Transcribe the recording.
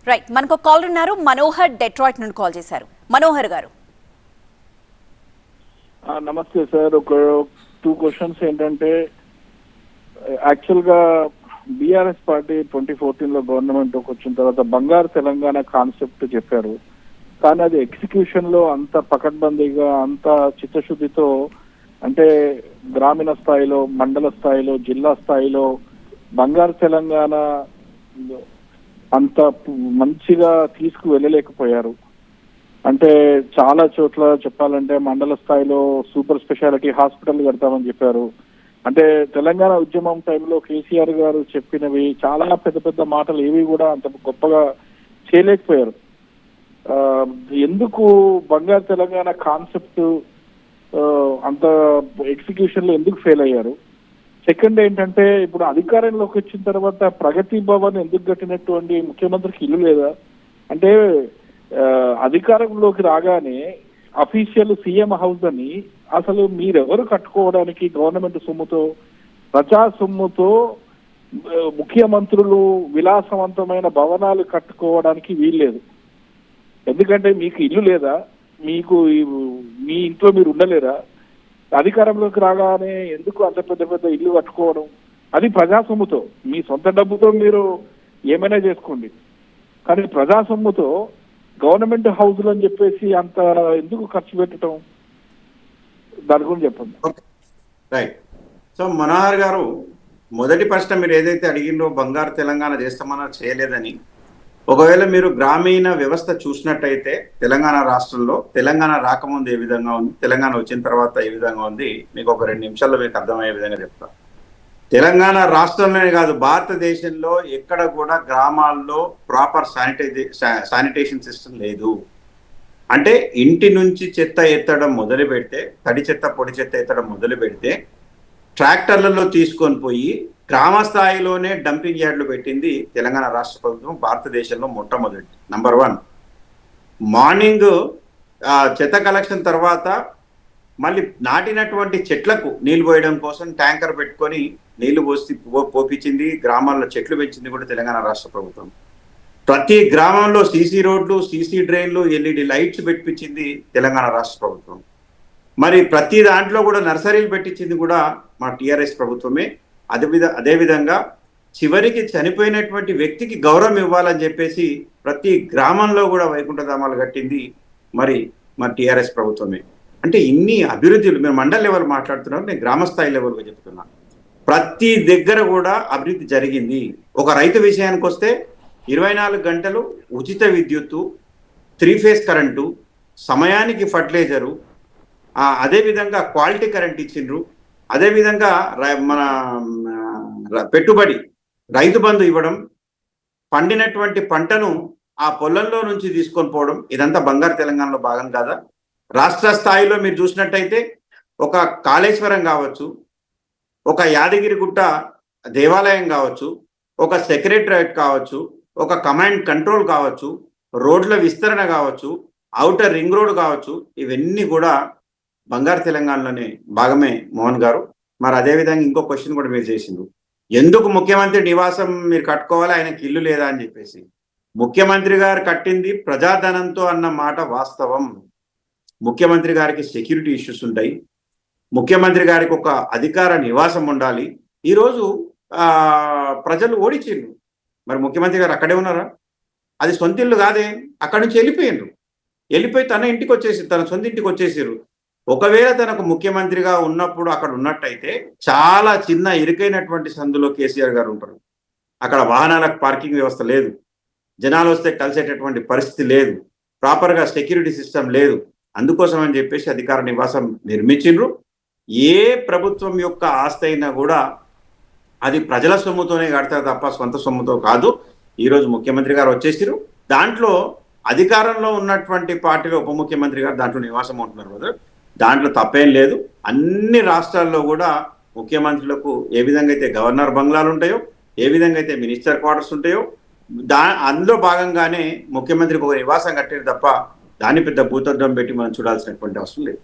Right, మనకు call ఉన్నారు. Manohar Detroit నుండి కాల్ చేశారు. మనోహర్ గారు నమస్తే సార్. ఒక 2 క్వశ్చన్స్ ఏంటంటే, యాక్చువల్ గా బీఆర్ఎస్ పార్టీ 2014 లో గవర్నమెంట్ వచ్చిన తర్వాత బంగారు తెలంగాణ కాన్సెప్ట్ చెప్పారు. కానీ అది ఎగ్జిక్యూషన్ లో అంత పకడ్బందీగా అంత చిత్తశుద్ధితో, అంటే గ్రామీణ స్థాయిలో, మండల స్థాయిలో, జిల్లా స్థాయిలో బంగారు తెలంగాణ అంత మంచిగా తీసుకు వెళ్ళలేకపోయారు. అంటే చాలా చోట్ల చెప్పాలంటే మండల స్థాయిలో సూపర్ స్పెషాలిటీ హాస్పిటల్ కడతామని చెప్పారు. అంటే తెలంగాణ ఉద్యమం టైంలో కేసీఆర్ గారు చెప్పినవి చాలా పెద్ద పెద్ద మాటలు ఏవి కూడా అంత గొప్పగా చేయలేకపోయారు. ఎందుకు బంగారు తెలంగాణ కాన్సెప్ట్ అంత ఎగ్జిక్యూషన్ లో ఎందుకు ఫెయిల్ అయ్యారు? సెకండ్ ఏంటంటే, ఇప్పుడు అధికారంలోకి వచ్చిన తర్వాత ప్రగతి భవన్ ఎందుకు కట్టినటువంటి ముఖ్యమంత్రికి ఇల్లు లేదా? అంటే అధికారంలోకి రాగానే అఫీషియల్ సీఎం హౌస్ అని అసలు మీరెవరు కట్టుకోవడానికి గవర్నమెంట్ సొమ్ముతో, ప్రజా సొమ్ముతో ముఖ్యమంత్రులు విలాసవంతమైన భవనాలు కట్టుకోవడానికి వీల్లేదు. ఎందుకంటే మీకు ఇల్లు లేదా? మీకు మీ ఇంట్లో మీరు ఉండలేరా? అధికారంలోకి రాగానే ఎందుకు అంత పెద్ద పెద్ద ఇల్లు కట్టుకోవడం? అది ప్రజా సొమ్ముతో, మీ సొంత డబ్బుతో మీరు ఏమైనా చేసుకోండి, కానీ ప్రజా సొమ్ముతో గవర్నమెంట్ హౌస్లు అని చెప్పేసి అంత ఎందుకు ఖర్చు పెట్టడం? దాని గురించి చెప్పండి. రైట్. సో మనోహర్ గారు, మొదటి ప్రశ్న మీరు ఏదైతే అడిగిందో బంగారు తెలంగాణ చేస్తామన్నా చేయలేదని, ఒకవేళ మీరు గ్రామీణ వ్యవస్థ చూసినట్టయితే తెలంగాణ రాష్ట్రంలో తెలంగాణ రాకముందు ఏ విధంగా ఉంది, తెలంగాణ వచ్చిన తర్వాత ఏ విధంగా ఉంది, మీకు ఒక 2 నిమిషాల్లో మీకు అర్థమయ్యే విధంగా చెప్తాను. తెలంగాణ రాష్ట్రంలోనే కాదు, భారతదేశంలో ఎక్కడ కూడా గ్రామాల్లో ప్రాపర్ శానిటేషన్ సిస్టమ్ లేదు. అంటే ఇంటి నుంచి చెత్త ఎత్తడం మొదలు పెడితే, తడి చెత్త పొడి చెత్త ఎత్తడం మొదలు పెడితే ట్రాక్టర్లలో తీసుకొని పోయి గ్రామ స్థాయిలోనే డంపింగ్ యార్డ్లు పెట్టింది తెలంగాణ రాష్ట్ర ప్రభుత్వం. భారతదేశంలో మొట్టమొదటి నంబర్ 1. మార్నింగ్ చెత్త కలెక్షన్ తర్వాత మళ్ళీ నాటినటువంటి చెట్లకు నీళ్లు పోయడం కోసం ట్యాంకర్ పెట్టుకొని నీళ్లు పోపించింది. గ్రామాల్లో చెట్లు పెంచింది కూడా తెలంగాణ రాష్ట్ర ప్రభుత్వం. ప్రతి గ్రామంలో సీసీ రోడ్లు, సీసీ డ్రైన్లు, ఎల్ఈడి లైట్స్ పెట్టించింది తెలంగాణ రాష్ట్ర ప్రభుత్వం. మరి ప్రతి దాంట్లో కూడా నర్సరీలు పెట్టించింది కూడా మా టీఆర్ఎస్ ప్రభుత్వమే. అదేవిధంగా చివరికి చనిపోయినటువంటి వ్యక్తికి గౌరవం ఇవ్వాలని చెప్పేసి ప్రతి గ్రామంలో కూడా వైకుంఠధామాలు కట్టింది మరి మా టీఆర్ఎస్ ప్రభుత్వమే. అంటే ఇన్ని అభివృద్ధులు, మీరు మండల్ లెవెల్ మాట్లాడుతున్నారు, నేను గ్రామ స్థాయి లెవెల్గా చెప్తున్నాను. ప్రతి దగ్గర కూడా అభివృద్ధి జరిగింది. ఒక రైతు విషయానికి వస్తే 24 గంటలు ఉచిత విద్యుత్తు, 3 ఫేజ్ కరెంటు, సమయానికి ఫర్టిలైజరు, అదేవిధంగా క్వాలిటీ కరెంట్ ఇచ్చిండ్రు. అదేవిధంగా మన పెట్టుబడి రైతు బంధు ఇవ్వడం, పండినటువంటి పంటను ఆ పొలంలో నుంచి తీసుకొని పోవడం, ఇదంతా బంగారు తెలంగాణలో భాగం కాదా? రాష్ట్ర స్థాయిలో మీరు చూసినట్టయితే ఒక కాళేశ్వరం కావచ్చు, ఒక యాదగిరిగుట్ట దేవాలయం కావచ్చు, ఒక సెక్రటరేట్ కావచ్చు, ఒక కమాండ్ కంట్రోల్ కావచ్చు, రోడ్ల విస్తరణ కావచ్చు, ఔటర్ రింగ్ రోడ్ కావచ్చు, ఇవన్నీ కూడా బంగారు తెలంగాణలోనే భాగమే మోహన్ గారు. మరి అదేవిధంగా ఇంకో క్వశ్చన్ కూడా మీరు చేసిండ్రు, ఎందుకు ముఖ్యమంత్రి నివాసం మీరు కట్టుకోవాలి, ఆయనకి ఇల్లు లేదా అని చెప్పేసి. ముఖ్యమంత్రి గారు కట్టింది ప్రజాధనంతో అన్న మాట వాస్తవం. ముఖ్యమంత్రి గారికి సెక్యూరిటీ ఇష్యూస్ ఉంటాయి, ముఖ్యమంత్రి గారికి ఒక అధికార నివాసం ఉండాలి. ఈరోజు ప్రజలు ఓడించిండ్రు, మరి ముఖ్యమంత్రి గారు అక్కడే ఉన్నారా? అది సొంత ఇల్లు కాదే, అక్కడి నుంచి వెళ్ళిపోయి తన ఇంటికి వచ్చేసి, తన సొంత ఇంటికి వచ్చేసారు. ఒకవేళ తనకు ముఖ్యమంత్రిగా ఉన్నప్పుడు అక్కడ ఉన్నట్టయితే చాలా చిన్న ఇరుకైనటువంటి సందులో కేసీఆర్ గారు ఉంటారు. అక్కడ వాహనాలకు పార్కింగ్ వ్యవస్థ లేదు, జనాలు వస్తే కలిసేటటువంటి పరిస్థితి లేదు, ప్రాపర్గా సెక్యూరిటీ సిస్టమ్ లేదు. అందుకోసం అని చెప్పేసి అధికార నివాసం నిర్మించిండ్రు. ఏ ప్రభుత్వం యొక్క ఆస్తి అయినా కూడా అది ప్రజల సొమ్ముతోనే కడతారు తప్ప సొంత సొమ్ముతో కాదు. ఈరోజు ముఖ్యమంత్రి గారు వచ్చేసారు, దాంట్లో అధికారంలో ఉన్నటువంటి పార్టీలో ఉప ముఖ్యమంత్రి గారు దాంట్లో నివాసం ఉంటున్నారు కదా, దాంట్లో తప్పేం లేదు. అన్ని రాష్ట్రాల్లో కూడా ముఖ్యమంత్రులకు ఏ విధంగా అయితే గవర్నర్ బంగ్లాలు ఉంటాయో, ఏ విధంగా అయితే మినిస్టర్ క్వార్టర్స్ ఉంటాయో, అందులో భాగంగానే ముఖ్యమంత్రికి ఒక నివాసం కట్టారు తప్ప దాన్ని పెద్ద భూతద్దం పెట్టి మనం చూడాల్సినటువంటి అవసరం లేదు.